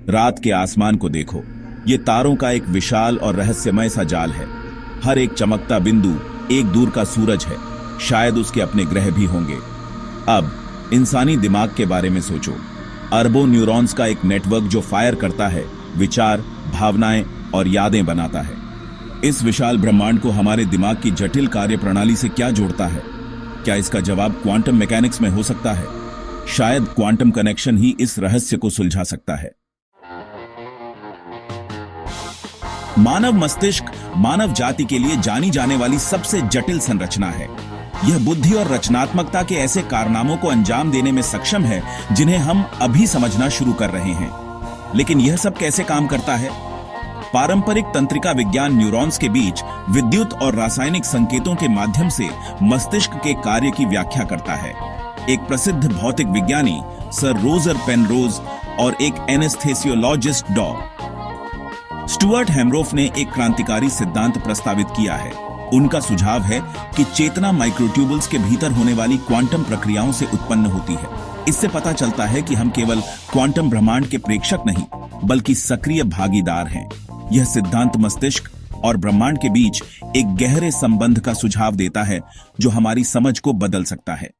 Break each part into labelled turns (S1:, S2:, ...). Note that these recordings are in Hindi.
S1: रात के आसमान को देखो, ये तारों का एक विशाल और रहस्यमय सा जाल है। हर एक चमकता बिंदु एक दूर का सूरज है, शायद उसके अपने ग्रह भी होंगे। अब इंसानी दिमाग के बारे में सोचो, अरबों न्यूरॉन्स का एक नेटवर्क जो फायर करता है, विचार, भावनाएं और यादें बनाता है। इस विशाल ब्रह्मांड को हमारे दिमाग की जटिल कार्यप्रणाली से क्या जोड़ता है? क्या इसका जवाब क्वांटम मैकेनिक्स में हो सकता है? शायद क्वांटम कनेक्शन ही इस रहस्य को सुलझा सकता है। मानव मस्तिष्क मानव जाति के लिए जानी जाने वाली सबसे जटिल संरचना है। यह बुद्धि और रचनात्मकता के ऐसे कारनामों को अंजाम देने में सक्षम है जिन्हें हम अभी समझना शुरू कर रहे हैं। लेकिन यह सब कैसे काम करता है? पारंपरिक तंत्रिका विज्ञान न्यूरॉन्स के बीच विद्युत और रासायनिक संकेतों के माध्यम से मस्तिष्क के कार्य की व्याख्या करता है। एक प्रसिद्ध भौतिक विज्ञानी सर रोजर पेनरोज और एक एनेस्थेसियोलॉजिस्ट डॉ स्टुअर्ट हेमरोफ ने एक क्रांतिकारी सिद्धांत प्रस्तावित किया है। उनका सुझाव है कि चेतना माइक्रोट्यूबल्स के भीतर होने वाली क्वांटम प्रक्रियाओं से उत्पन्न होती है। इससे पता चलता है कि हम केवल क्वांटम ब्रह्मांड के प्रेक्षक नहीं, बल्कि सक्रिय भागीदार हैं। यह सिद्धांत मस्तिष्क और ब्रह्मांड के बीच एक गहरे संबंध का सुझाव देता है जो हमारी समझ को बदल सकता है।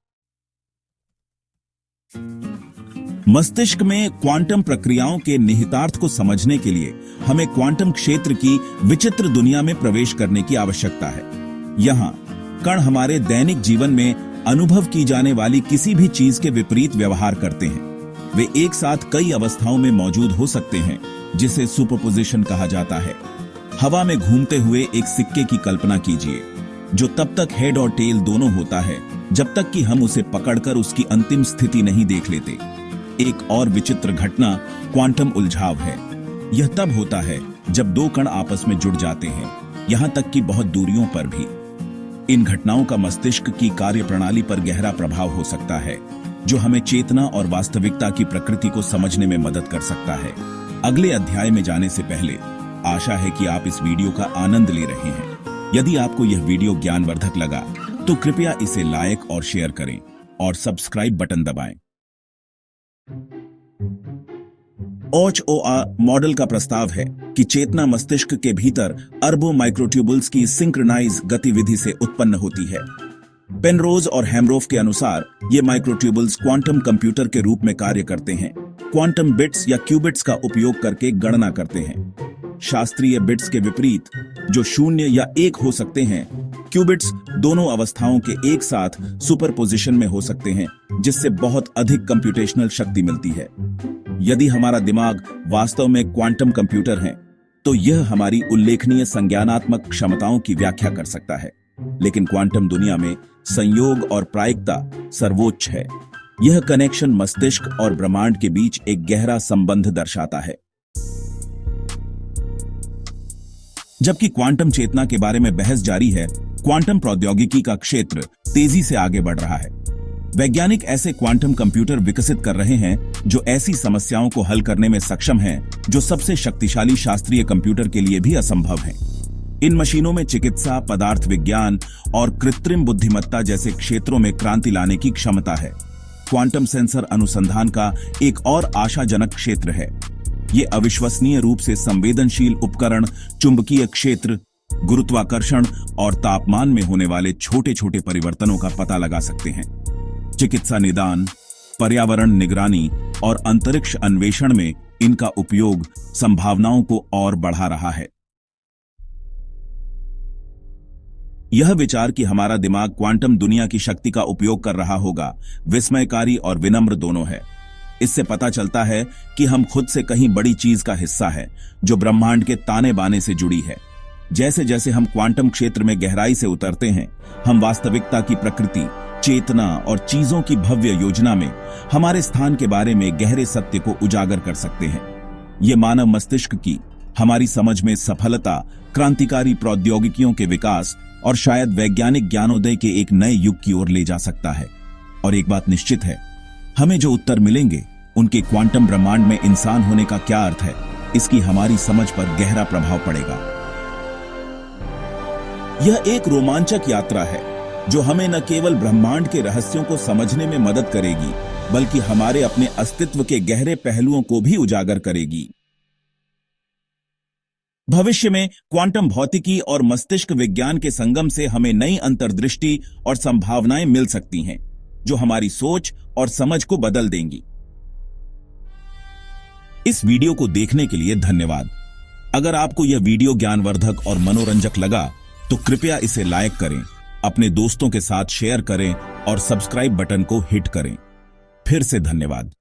S1: मस्तिष्क में क्वांटम प्रक्रियाओं के निहितार्थ को समझने के लिए हमें क्वांटम क्षेत्र की विचित्र दुनिया में प्रवेश करने की आवश्यकता है। यहाँ कण हमारे दैनिक जीवन में अनुभव की जाने वाली किसी भी चीज के विपरीत व्यवहार करते हैं। वे एक साथ कई अवस्थाओं में मौजूद हो सकते हैं, जिसे सुपरपोजिशन कहा जाता है। हवा में घूमते हुए एक सिक्के की कल्पना कीजिए, जो तब तक हेड और टेल दोनों होता है जब तक कि हम उसे पकड़कर उसकी अंतिम स्थिति नहीं देख लेते। एक और विचित्र घटना क्वांटम उलझाव है। यह तब होता है जब दो कण आपस में जुड़ जाते हैं, यहां तक कि बहुत दूरियों पर भी। इन घटनाओं का मस्तिष्क की कार्यप्रणाली पर गहरा प्रभाव हो सकता है, जो हमें चेतना और वास्तविकता की प्रकृति को समझने में मदद कर सकता है। अगले अध्याय में जाने से पहले आशा है कि आप इस वीडियो का आनंद ले रहे हैं। यदि आपको यह वीडियो ज्ञानवर्धक लगा तो कृपया इसे लाइक और शेयर करें और सब्सक्राइब बटन दबाएं। OHOA मॉडल का प्रस्ताव है कि चेतना मस्तिष्क के भीतर अरबों माइक्रोट्यूबल्स की सिंक्रोनाइज गतिविधि से उत्पन्न होती है। पेनरोज और हेमरोफ के अनुसार ये माइक्रोट्यूबल्स क्वांटम कंप्यूटर के रूप में कार्य करते हैं। क्वांटम बिट्स या क्यूबिट्स का उपयोग करके गणना करते हैं। शास्त्रीय बिट्स के विपरीत, जो 0 या 1 हो सकते हैं, क्यूबिट्स दोनों अवस्थाओं के एक साथ सुपरपोजिशन में हो सकते हैं, जिससे बहुत अधिक कंप्यूटेशनल शक्ति मिलती है। यदि हमारा दिमाग वास्तव में क्वांटम कंप्यूटर है, तो यह हमारी उल्लेखनीय संज्ञानात्मक क्षमताओं की व्याख्या कर सकता है। लेकिन क्वांटम दुनिया में संयोग और प्रायिकता सर्वोच्च है। यह कनेक्शन मस्तिष्क और ब्रह्मांड के बीच एक गहरा संबंध दर्शाता है। जबकि क्वांटम चेतना के बारे में बहस जारी है, क्वांटम प्रौद्योगिकी का क्षेत्र तेजी से आगे बढ़ रहा है। वैज्ञानिक ऐसे क्वांटम कंप्यूटर विकसित कर रहे हैं जो ऐसी समस्याओं को हल करने में सक्षम हैं जो सबसे शक्तिशाली शास्त्रीय कंप्यूटर के लिए भी असंभव हैं। इन मशीनों में चिकित्सा, पदार्थ विज्ञान और कृत्रिम बुद्धिमत्ता जैसे क्षेत्रों में क्रांति लाने की क्षमता है। क्वांटम सेंसर अनुसंधान का एक और आशाजनक क्षेत्र है। ये अविश्वसनीय रूप से संवेदनशील उपकरण चुंबकीय क्षेत्र, गुरुत्वाकर्षण और तापमान में होने वाले छोटे छोटे परिवर्तनों का पता लगा सकते हैं। चिकित्सा निदान, पर्यावरण निगरानी और अंतरिक्ष अन्वेषण में इनका उपयोग संभावनाओं को और बढ़ा रहा है। यह विचार कि हमारा दिमाग क्वांटम दुनिया की शक्ति का उपयोग कर रहा होगा, विस्मयकारी और विनम्र दोनों है। इससे पता चलता है कि हम खुद से कहीं बड़ी चीज का हिस्सा है, जो ब्रह्मांड के ताने बाने से जुड़ी है। जैसे जैसे हम क्वांटम क्षेत्र में गहराई से उतरते हैं, हम वास्तविकता की प्रकृति, चेतना और चीजों की भव्य योजना में हमारे स्थान के बारे में गहरे सत्य को उजागर कर सकते हैं। ये मानव मस्तिष्क की हमारी समझ में सफलता, क्रांतिकारी प्रौद्योगिकियों के विकास और शायद वैज्ञानिक ज्ञानोदय के एक नए युग की ओर ले जा सकता है। और एक बात निश्चित है, हमें जो उत्तर मिलेंगे उनके क्वांटम ब्रह्मांड में इंसान होने का क्या अर्थ है, इसकी हमारी समझ पर गहरा प्रभाव पड़ेगा। यह एक रोमांचक यात्रा है जो हमें न केवल ब्रह्मांड के रहस्यों को समझने में मदद करेगी, बल्कि हमारे अपने अस्तित्व के गहरे पहलुओं को भी उजागर करेगी। भविष्य में क्वांटम भौतिकी और मस्तिष्क विज्ञान के संगम से हमें नई अंतर्दृष्टि और संभावनाएं मिल सकती हैं, जो हमारी सोच और समझ को बदल देंगी। इस वीडियो को देखने के लिए धन्यवाद। अगर आपको यह वीडियो ज्ञानवर्धक और मनोरंजक लगा तो कृपया इसे लाइक करें, अपने दोस्तों के साथ शेयर करें और सब्सक्राइब बटन को हिट करें। फिर से धन्यवाद।